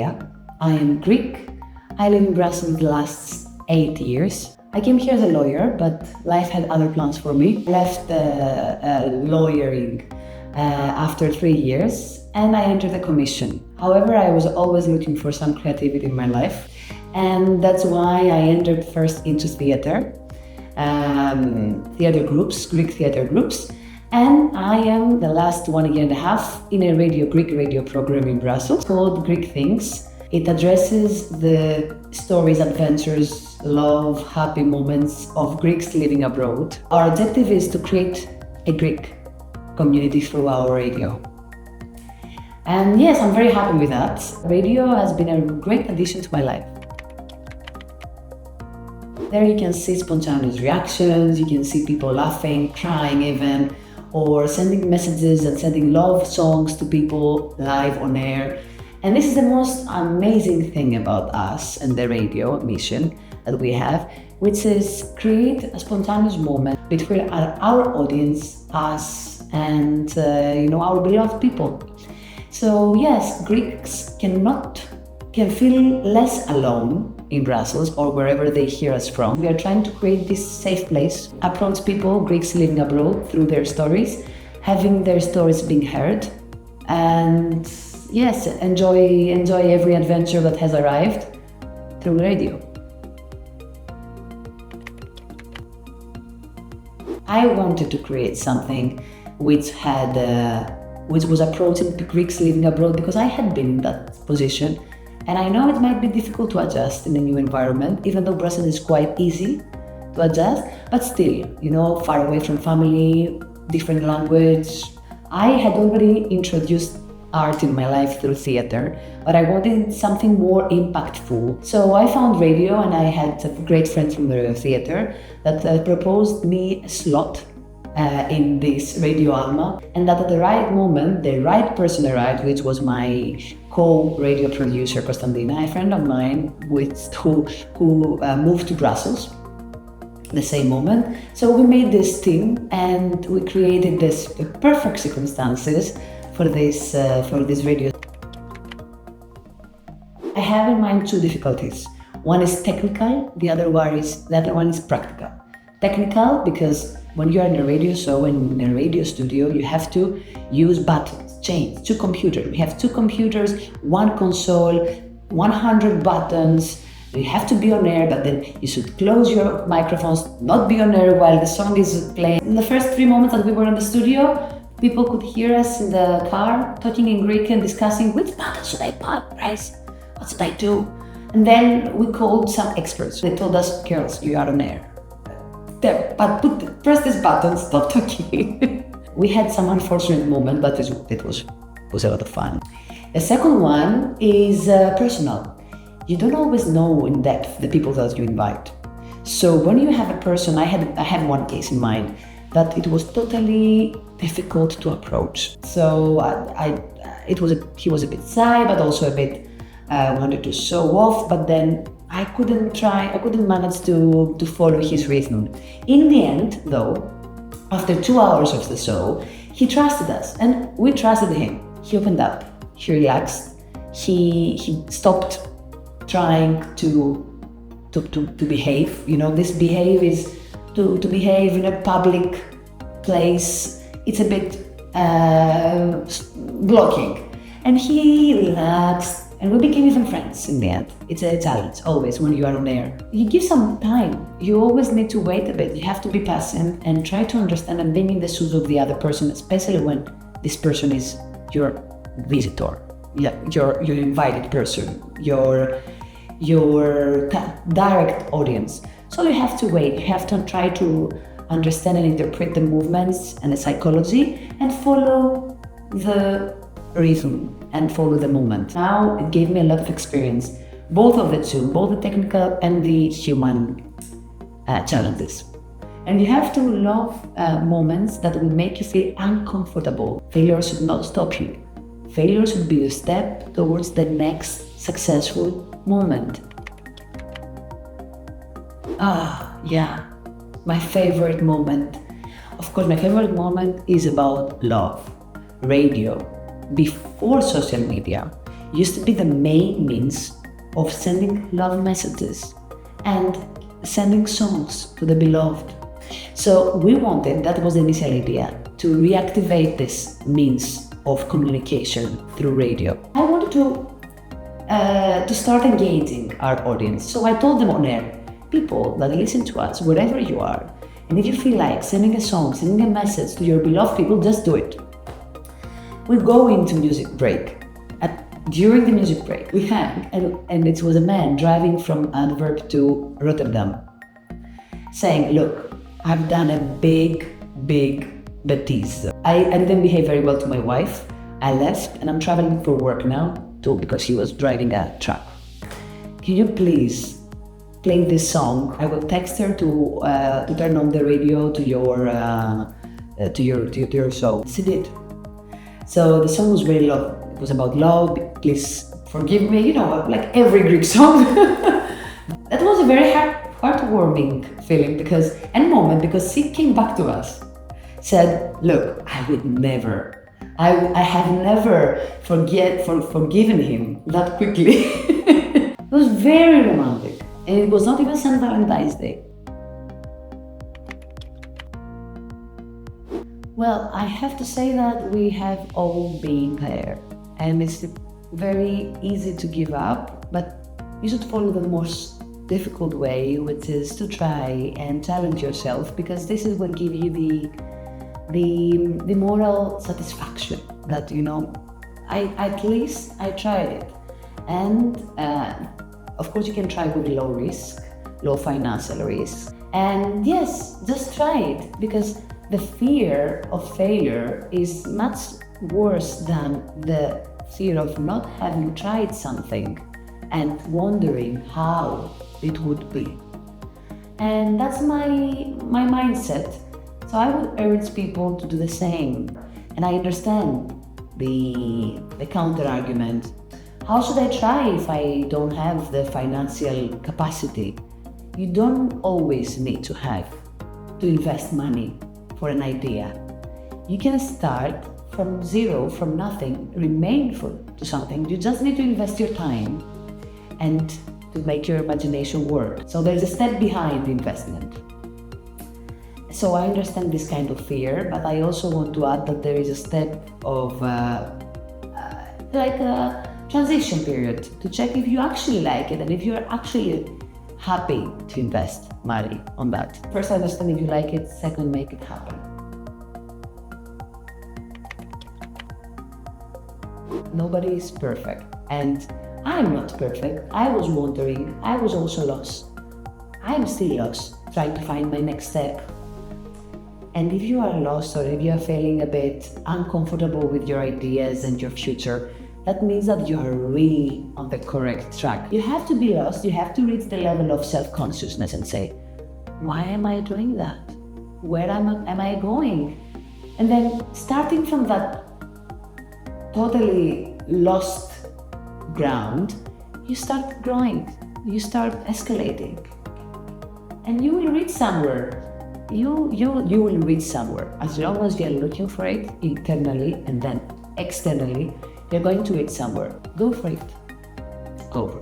Koralia. I am Greek. I live in Brussels the last 8 years. I came here as a lawyer, but life had other plans for me. I left lawyering after 3 years, and I entered the commission. However, I was always looking for some creativity in my life, and that's why I entered first into theater groups, Greek theater groups, and I am the last 1 year and a half in a Greek radio program in Brussels called GreekThinks. It addresses the stories, adventures, love, happy moments of Greeks living abroad. Our objective is to create a Greek community through our radio. And yes, I'm very happy with that. Radio has been a great addition to my life. There you can see spontaneous reactions, you can see people laughing, crying even, or sending messages and sending love songs to people live on air. And this is the most amazing thing about us and the radio mission that we have, which is create a spontaneous moment between our audience, us, and our beloved people. So yes, Greeks can feel less alone in Brussels or wherever they hear us from. We are trying to create this safe place, approach people, Greeks living abroad, through their stories, having their stories being heard, and yes, enjoy every adventure that has arrived through radio. I wanted to create something which was approaching Greeks living abroad, because I had been in that position, and I know it might be difficult to adjust in a new environment, even though Brussels is quite easy to adjust, but still, far away from family, different language. I had already introduced art in my life through theater, but I wanted something more impactful. So I found radio, and I had a great friend from the theater that proposed me a slot in this Radio Alma, and that at the right moment, the right person arrived, which was my co-radio producer, Konstantina, a friend of mine who moved to Brussels the same moment. So we made this team, and we created this perfect circumstances for this radio. I have in mind two difficulties. One is technical, the other one is practical. Technical, because when you're in a radio show and in a radio studio, you have to use buttons, change, two computers. We have two computers, one console, 100 buttons. You have to be on air, but then you should close your microphones, not be on air while the song is playing. In the first 3 moments that we were in the studio, people could hear us in the car talking in Greek and discussing which button should I press, what should I do? And then we called some experts. They told us, girls, you are on air. But press this button, stop talking. We had some unfortunate moment, but it was a lot of fun. The second one is personal. You don't always know in depth the people that you invite. So when you have a person, I had one case in mind that it was totally difficult to approach. So he was a bit shy, but also a bit wanted to show off, but then I couldn't manage to follow his rhythm. In the end, though, after 2 hours of the show, he trusted us, and we trusted him. He opened up, he relaxed, he stopped trying to behave. This behave is to behave in a public place. It's a bit blocking. And he relaxed, and we became even friends in the end. It's a challenge, always, when you are on air. You give some time. You always need to wait a bit. You have to be patient and try to understand and being in the shoes of the other person, especially when this person is your visitor, your invited person, your direct audience. So you have to wait. You have to try to understand and interpret the movements and the psychology, and follow the rhythm and follow the moment. Now it gave me a lot of experience, both of the two, both the technical and the human challenges. And you have to love moments that will make you feel uncomfortable. Failure should not stop you. Failure should be a step towards the next successful moment. My favorite moment. Of course, my favorite moment is about love, radio. Before social media, used to be the main means of sending love messages and sending songs to the beloved. So we wanted, that was the initial idea, to reactivate this means of communication through radio. I wanted to start engaging our audience. So I told them on air, people that listen to us, wherever you are, and if you feel like sending a song, sending a message to your beloved people, just do it. We go into music break. During the music break, we hang, and it was a man driving from Antwerp to Rotterdam, saying, look, I've done a big bêtise. I didn't behave very well to my wife. I left, and I'm traveling for work now, too, because she was driving a truck. Can you please play this song? I will text her to turn on the radio to your show. She did. So the song was very low. It was about love. Please forgive me, like every Greek song. That was a very heartwarming feeling because she came back to us, said, look, I would never, I have never forgiven him that quickly. It was very romantic, and it was not even St. Valentine's Day. Well, I have to say that we have all been there, and it's very easy to give up, but you should follow the most difficult way, which is to try and challenge yourself, because this is what gives you the moral satisfaction that, at least I tried it. And of course you can try with low financial risk. And yes, just try it, because the fear of failure is much worse than the fear of not having tried something and wondering how it would be. And that's my mindset. So I would urge people to do the same. And I understand the counter argument. How should I try if I don't have the financial capacity? You don't always need to invest money for an idea. You can start from zero, from nothing, remain to something. You just need to invest your time and to make your imagination work. So there's a step behind the investment. So I understand this kind of fear, but I also want to add that there is a step of like a transition period to check if you actually like it and if you're actually happy to invest money on that. First, understand if you like it. Second, make it happen. Nobody is perfect, and I'm not perfect. I was wondering. I was also lost. I'm still lost, trying to find my next step. And if you are lost, or if you are feeling a bit uncomfortable with your ideas and your future, that means that you are really on the correct track. You have to be lost. You have to reach the level of self-consciousness and say, why am I doing that? Where am I going? And then starting from that totally lost ground, you start growing, you start escalating, and you will reach somewhere. You will reach somewhere as long as you are looking for it internally, and then externally you're going to reach somewhere. Go for it. Go for it.